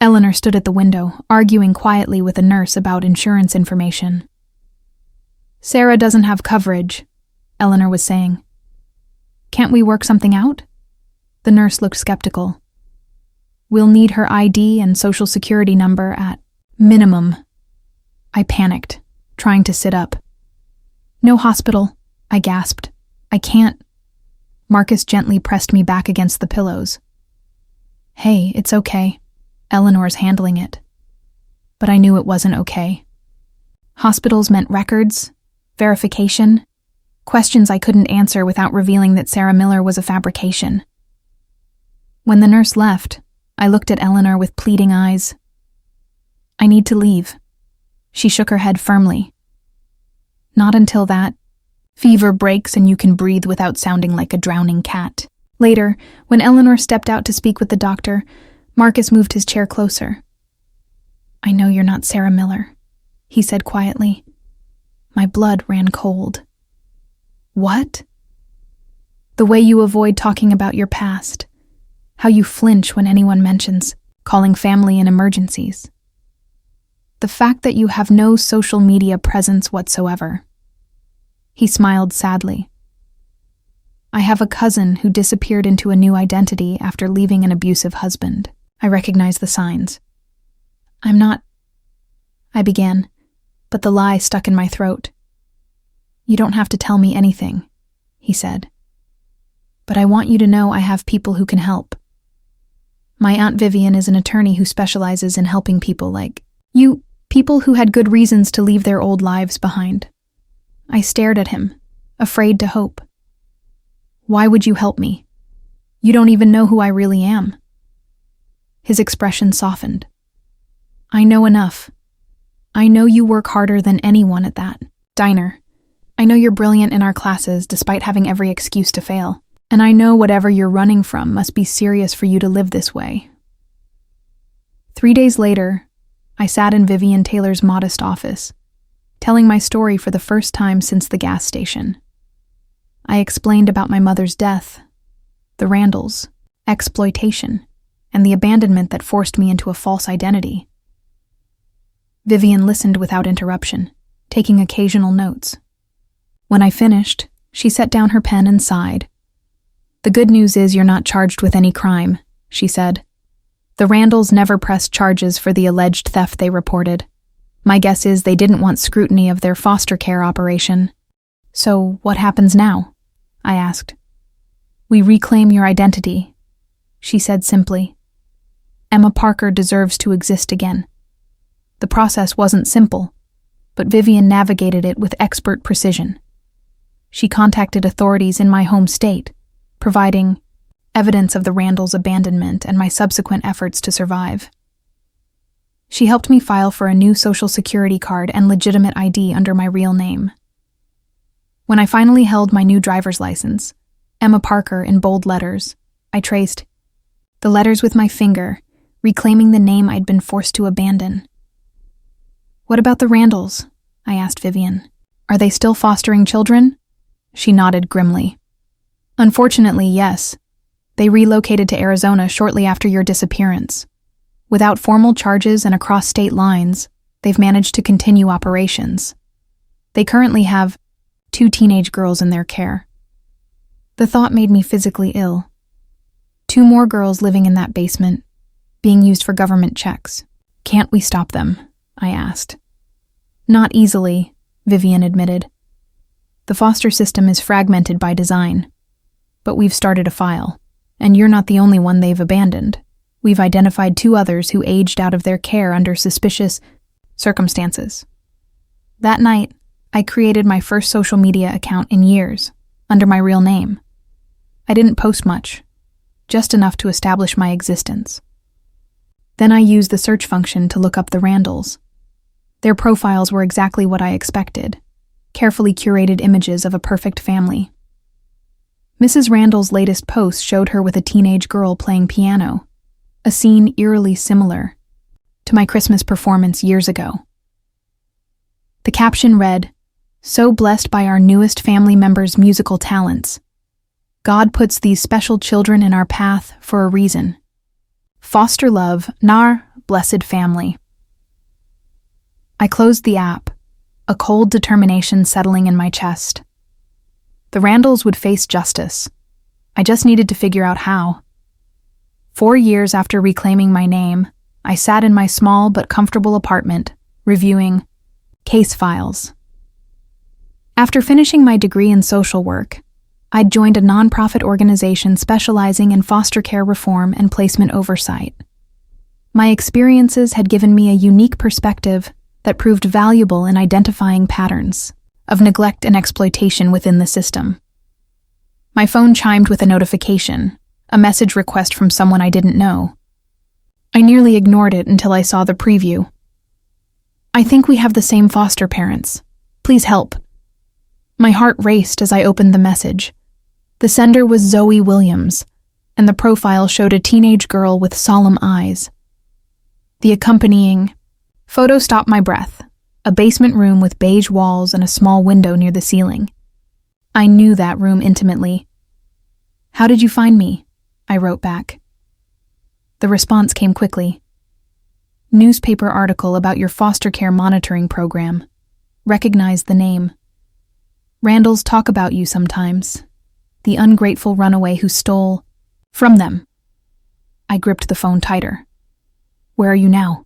Eleanor stood at the window, arguing quietly with a nurse about insurance information. "Sarah doesn't have coverage," Eleanor was saying. "Can't we work something out?" The nurse looked skeptical. "We'll need her ID and social security number at minimum." I panicked, trying to sit up. "No hospital," I gasped. "I can't." Marcus gently pressed me back against the pillows. "Hey, it's okay. Eleanor's handling it." But I knew it wasn't okay. Hospitals meant records, verification, questions I couldn't answer without revealing that Sarah Miller was a fabrication. When the nurse left, I looked at Eleanor with pleading eyes. "I need to leave." She shook her head firmly. "Not until that fever breaks and you can breathe without sounding like a drowning cat." Later, when Eleanor stepped out to speak with the doctor, Marcus moved his chair closer. "I know you're not Sarah Miller," he said quietly. My blood ran cold. "What?" "The way you avoid talking about your past. How you flinch when anyone mentions calling family in emergencies. The fact that you have no social media presence whatsoever." He smiled sadly. "I have a cousin who disappeared into a new identity after leaving an abusive husband. I recognize the signs." "I'm not—" I began, but the lie stuck in my throat. "You don't have to tell me anything," he said. "But I want you to know I have people who can help. My Aunt Vivian is an attorney who specializes in helping people like you, people who had good reasons to leave their old lives behind." I stared at him, afraid to hope. "Why would you help me? You don't even know who I really am." His expression softened. "I know enough. I know you work harder than anyone at that diner. I know you're brilliant in our classes despite having every excuse to fail. And I know whatever you're running from must be serious for you to live this way." 3 days later, I sat in Vivian Taylor's modest office, telling my story for the first time since the gas station. I explained about my mother's death, the Randalls, exploitation, and the abandonment that forced me into a false identity. Vivian listened without interruption, taking occasional notes. When I finished, she set down her pen and sighed. "The good news is you're not charged with any crime," she said. "The Randalls never pressed charges for the alleged theft they reported. My guess is they didn't want scrutiny of their foster care operation." "So what happens now?" I asked. "We reclaim your identity," she said simply. "Emma Parker deserves to exist again." The process wasn't simple, but Vivian navigated it with expert precision. She contacted authorities in my home state, providing evidence of the Randalls' abandonment and my subsequent efforts to survive. She helped me file for a new social security card and legitimate ID under my real name. When I finally held my new driver's license, Emma Parker in bold letters, I traced the letters with my finger, reclaiming the name I'd been forced to abandon. "What about the Randalls?" I asked Vivian. "Are they still fostering children?" She nodded grimly. "Unfortunately, yes. They relocated to Arizona shortly after your disappearance. Without formal charges and across state lines, they've managed to continue operations. They currently have 2 teenage girls in their care." The thought made me physically ill. 2 more girls living in that basement, being used for government checks. "Can't we stop them?" I asked. "Not easily," Vivian admitted. "The foster system is fragmented by design. But we've started a file, and you're not the only one they've abandoned. We've identified 2 others who aged out of their care under suspicious circumstances." That night, I created my first social media account in years, under my real name. I didn't post much, just enough to establish my existence. Then I used the search function to look up the Randalls. Their profiles were exactly what I expected, carefully curated images of a perfect family. Mrs. Randall's latest post showed her with a teenage girl playing piano, a scene eerily similar to my Christmas performance years ago. The caption read, So blessed by our newest family member's musical talents. God puts these special children in our path for a reason. Foster love, nar, blessed family. I closed the app, a cold determination settling in my chest. The Randalls would face justice. I just needed to figure out how. 4 years after reclaiming my name, I sat in my small but comfortable apartment, reviewing case files. After finishing my degree in social work, I'd joined a nonprofit organization specializing in foster care reform and placement oversight. My experiences had given me a unique perspective that proved valuable in identifying patterns of neglect and exploitation within the system. My phone chimed with a notification, a message request from someone I didn't know. I nearly ignored it until I saw the preview. I think we have the same foster parents. Please help. My heart raced as I opened the message. The sender was Zoe Williams, and the profile showed a teenage girl with solemn eyes. The accompanying photo stopped my breath, a basement room with beige walls and a small window near the ceiling. I knew that room intimately. "How did you find me?" I wrote back. The response came quickly. "Newspaper article about your foster care monitoring program. Recognized the name. Randalls talk about you sometimes. The ungrateful runaway who stole from them." I gripped the phone tighter. "Where are you now?"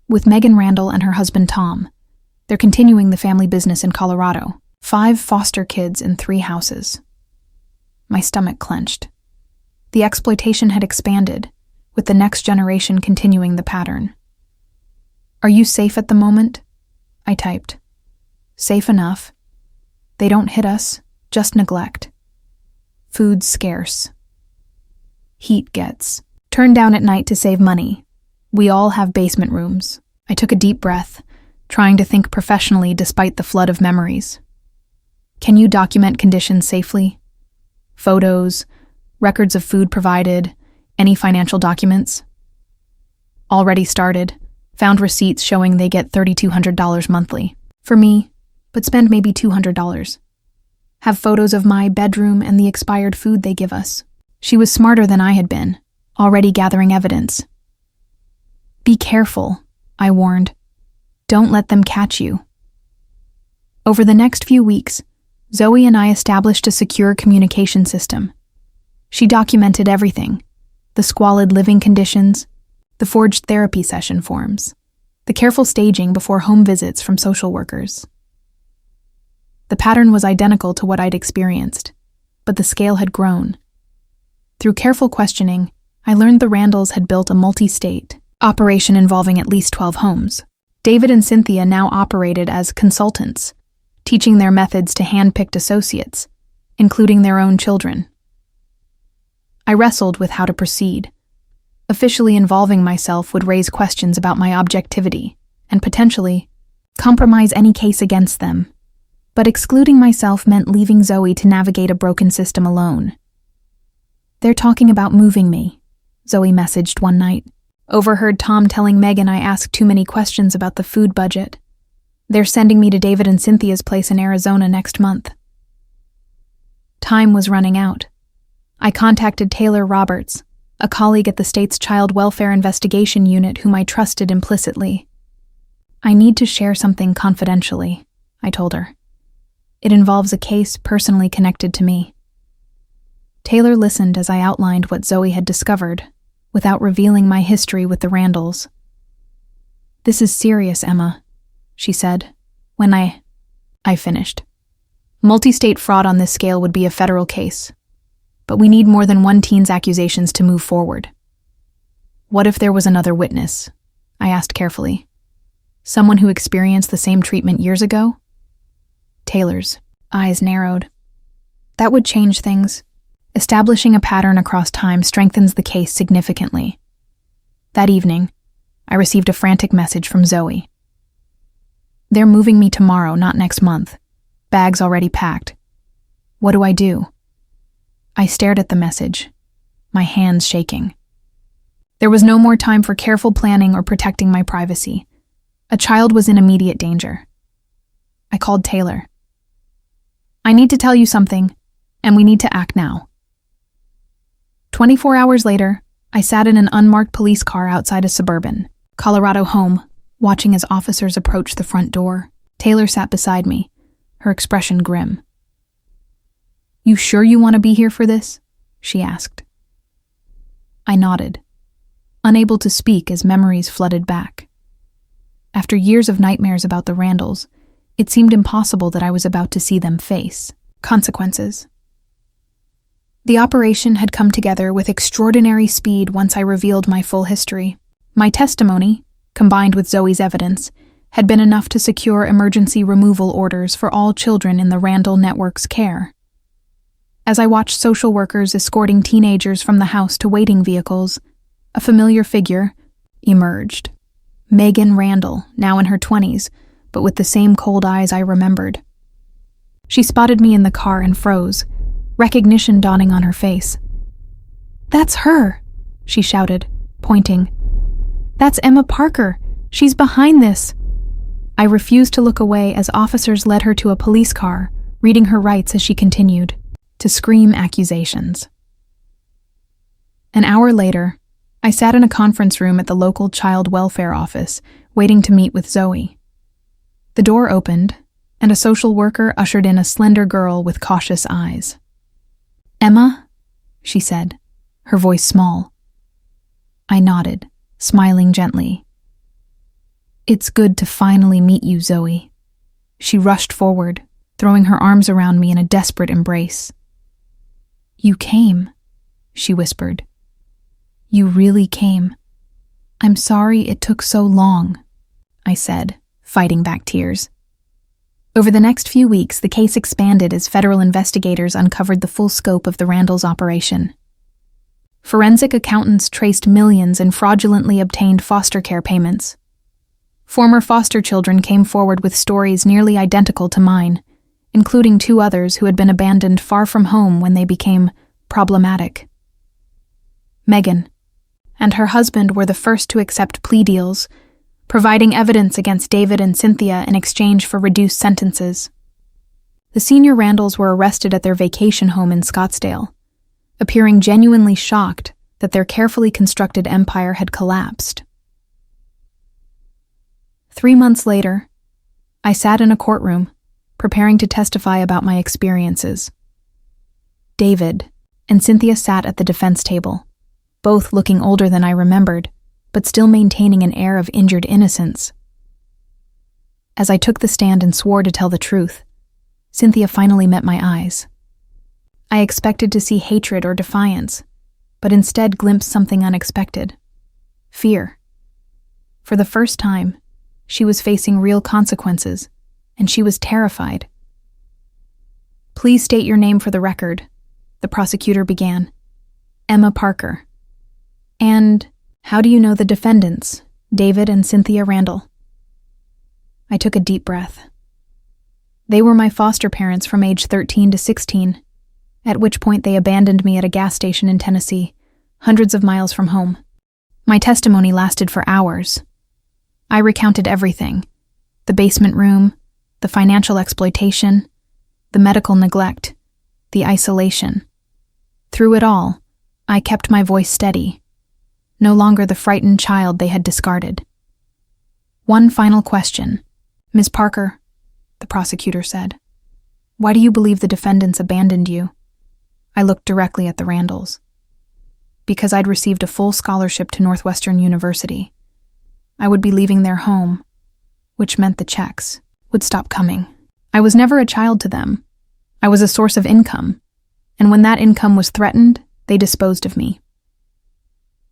"With Megan Randall and her husband Tom. They're continuing the family business in Colorado. 5 foster kids in 3 houses." My stomach clenched. The exploitation had expanded, with the next generation continuing the pattern. "Are you safe at the moment?" I typed. "Safe enough. They don't hit us, just neglect. Food's scarce. Heat gets turned down at night to save money. We all have basement rooms." I took a deep breath, trying to think professionally despite the flood of memories. "Can you document conditions safely? Photos, records of food provided, any financial documents?" "Already started. Found receipts showing they get $3,200 monthly. For me, but spend maybe $200. Have photos of my bedroom and the expired food they give us." She was smarter than I had been, already gathering evidence. "Be careful," I warned. "Don't let them catch you." Over the next few weeks, Zoe and I established a secure communication system. She documented everything: the squalid living conditions, the forged therapy session forms, the careful staging before home visits from social workers. The pattern was identical to what I'd experienced, but the scale had grown. Through careful questioning, I learned the Randalls had built a multi-state operation involving at least 12 homes. David and Cynthia now operated as consultants, teaching their methods to hand-picked associates, including their own children. I wrestled with how to proceed. Officially involving myself would raise questions about my objectivity and potentially compromise any case against them. But excluding myself meant leaving Zoe to navigate a broken system alone. "They're talking about moving me," Zoe messaged one night. "Overheard Tom telling Megan I asked too many questions about the food budget. They're sending me to David and Cynthia's place in Arizona next month." Time was running out. I contacted Taylor Roberts, a colleague at the state's Child Welfare Investigation Unit whom I trusted implicitly. "I need to share something confidentially," I told her. "It involves a case personally connected to me." Taylor listened as I outlined what Zoe had discovered, without revealing my history with the Randalls. "This is serious, Emma," she said, when I finished. "Multi-state fraud on this scale would be a federal case, but we need more than one teen's accusations to move forward." "What if there was another witness?" I asked carefully. "Someone who experienced the same treatment years ago?" Taylor's eyes narrowed. "That would change things. Establishing a pattern across time strengthens the case significantly." That evening, I received a frantic message from Zoe. "They're moving me tomorrow, not next month. Bags already packed. What do I do?" I stared at the message, my hands shaking. There was no more time for careful planning or protecting my privacy. A child was in immediate danger. I called Taylor. "I need to tell you something, and we need to act now." 24 hours later, I sat in an unmarked police car outside a suburban Colorado home, watching as officers approached the front door. Taylor sat beside me, her expression grim. "You sure you want to be here for this?" she asked. I nodded, unable to speak as memories flooded back. After years of nightmares about the Randalls, it seemed impossible that I was about to see them face consequences. The operation had come together with extraordinary speed once I revealed my full history. My testimony, combined with Zoe's evidence, had been enough to secure emergency removal orders for all children in the Randall network's care. As I watched social workers escorting teenagers from the house to waiting vehicles, a familiar figure emerged. Megan Randall, now in her 20s, but with the same cold eyes I remembered. She spotted me in the car and froze, recognition dawning on her face. "That's her," she shouted, pointing. "That's Emma Parker. She's behind this." I refused to look away as officers led her to a police car, reading her rights as she continued to scream accusations. An hour later, I sat in a conference room at the local child welfare office, waiting to meet with Zoe. The door opened, and a social worker ushered in a slender girl with cautious eyes. "Emma?" she said, her voice small. I nodded, smiling gently. "It's good to finally meet you, Zoe." She rushed forward, throwing her arms around me in a desperate embrace. "You came," she whispered. "You really came. I'm sorry it took so long," I said, fighting back tears. Over the next few weeks, the case expanded as federal investigators uncovered the full scope of the Randalls operation. Forensic accountants traced millions in fraudulently obtained foster care payments. Former foster children came forward with stories nearly identical to mine, including 2 others who had been abandoned far from home when they became problematic. Megan and her husband were the first to accept plea deals, providing evidence against David and Cynthia in exchange for reduced sentences. The senior Randalls were arrested at their vacation home in Scottsdale, appearing genuinely shocked that their carefully constructed empire had collapsed. 3 months later, I sat in a courtroom, preparing to testify about my experiences. David and Cynthia sat at the defense table, both looking older than I remembered, but still maintaining an air of injured innocence. As I took the stand and swore to tell the truth, Cynthia finally met my eyes. I expected to see hatred or defiance, but instead glimpsed something unexpected: fear. For the first time, she was facing real consequences, and she was terrified. "Please state your name for the record," the prosecutor began. "Emma Parker. And how do you know the defendants, David and Cynthia Randall?" I took a deep breath. They were my foster parents from age 13 to 16, at which point they abandoned me at a gas station in Tennessee, hundreds of miles from home. My testimony lasted for hours. I recounted everything: the basement room, the financial exploitation, the medical neglect, the isolation. Through it all, I kept my voice steady, no longer the frightened child they had discarded. "One final question. Ms. Parker," the prosecutor said, "why do you believe the defendants abandoned you?" I looked directly at the Randalls. Because I'd received a full scholarship to Northwestern University. I would be leaving their home, which meant the checks would stop coming. I was never a child to them. I was a source of income, and when that income was threatened, they disposed of me.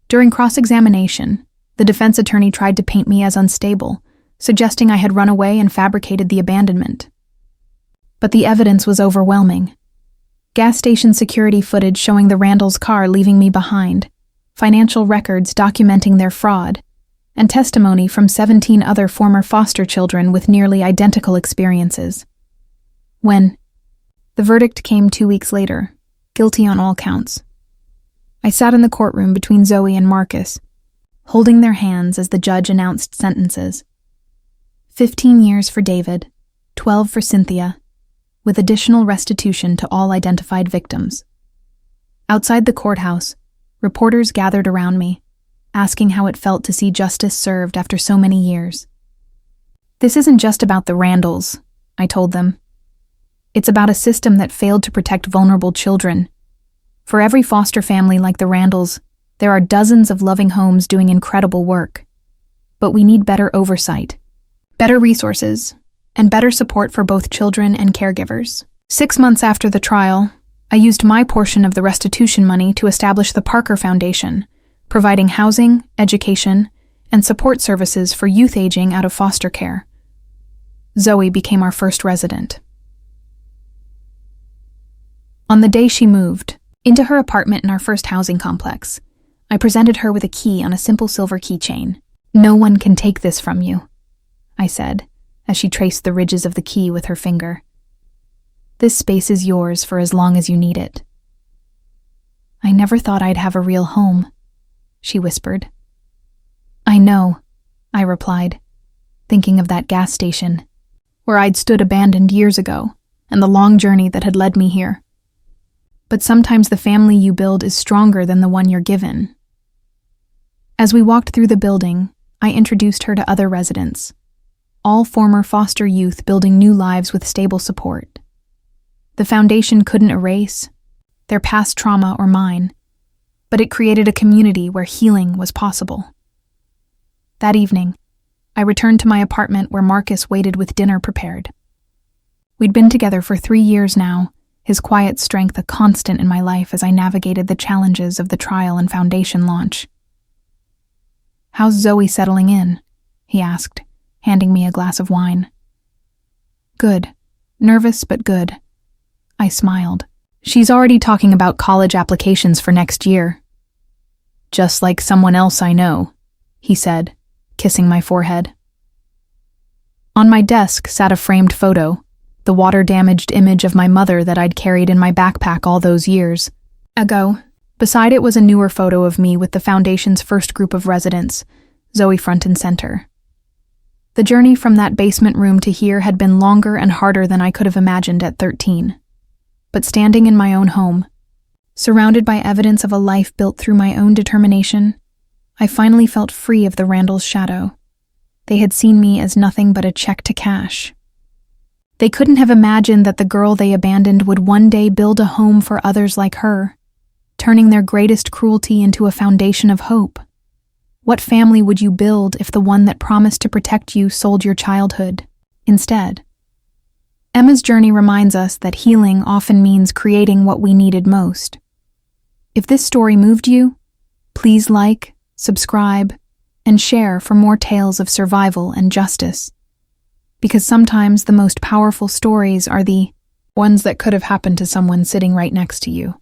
During cross-examination, the defense attorney tried to paint me as unstable, suggesting I had run away and fabricated the abandonment. But the evidence was overwhelming. Gas station security footage showing the Randalls' car leaving me behind, financial records documenting their fraud, and testimony from 17 other former foster children with nearly identical experiences. When the verdict came 2 weeks later, guilty on all counts, I sat in the courtroom between Zoe and Marcus, holding their hands as the judge announced sentences. 15 years for David, 12 for Cynthia, with additional restitution to all identified victims. Outside the courthouse, reporters gathered around me, asking how it felt to see justice served after so many years. This isn't just about the Randalls, I told them. It's about a system that failed to protect vulnerable children. For every foster family like the Randalls, there are dozens of loving homes doing incredible work. But we need better oversight, better resources, and better support for both children and caregivers. 6 months after the trial, I used my portion of the restitution money to establish the Parker Foundation, providing housing, education, and support services for youth aging out of foster care. Zoe became our first resident. On the day she moved into her apartment in our first housing complex, I presented her with a key on a simple silver keychain. "No one can take this from you," I said, as she traced the ridges of the key with her finger. "This space is yours for as long as you need it." "I never thought I'd have a real home," she whispered. "I know," I replied, thinking of that gas station, where I'd stood abandoned years ago, and the long journey that had led me here. But sometimes the family you build is stronger than the one you're given. As we walked through the building, I introduced her to other residents, all former foster youth building new lives with stable support. The foundation couldn't erase their past trauma or mine, but it created a community where healing was possible. That evening, I returned to my apartment where Marcus waited with dinner prepared. We'd been together for 3 years now, his quiet strength a constant in my life as I navigated the challenges of the trial and foundation launch. "How's Zoe settling in?" he asked, handing me a glass of wine. "Good. Nervous, but good." I smiled. "She's already talking about college applications for next year." "Just like someone else I know," he said, kissing my forehead. On my desk sat a framed photo, the water-damaged image of my mother that I'd carried in my backpack all those years ago. Beside it was a newer photo of me with the foundation's first group of residents, Zoe front and center. The journey from that basement room to here had been longer and harder than I could have imagined at 13. But standing in my own home, surrounded by evidence of a life built through my own determination, I finally felt free of the Randalls' shadow. They had seen me as nothing but a check to cash. They couldn't have imagined that the girl they abandoned would one day build a home for others like her, turning their greatest cruelty into a foundation of hope. What family would you build if the one that promised to protect you sold your childhood instead? Emma's journey reminds us that healing often means creating what we needed most. If this story moved you, please like, subscribe, and share for more tales of survival and justice. Because sometimes the most powerful stories are the ones that could have happened to someone sitting right next to you.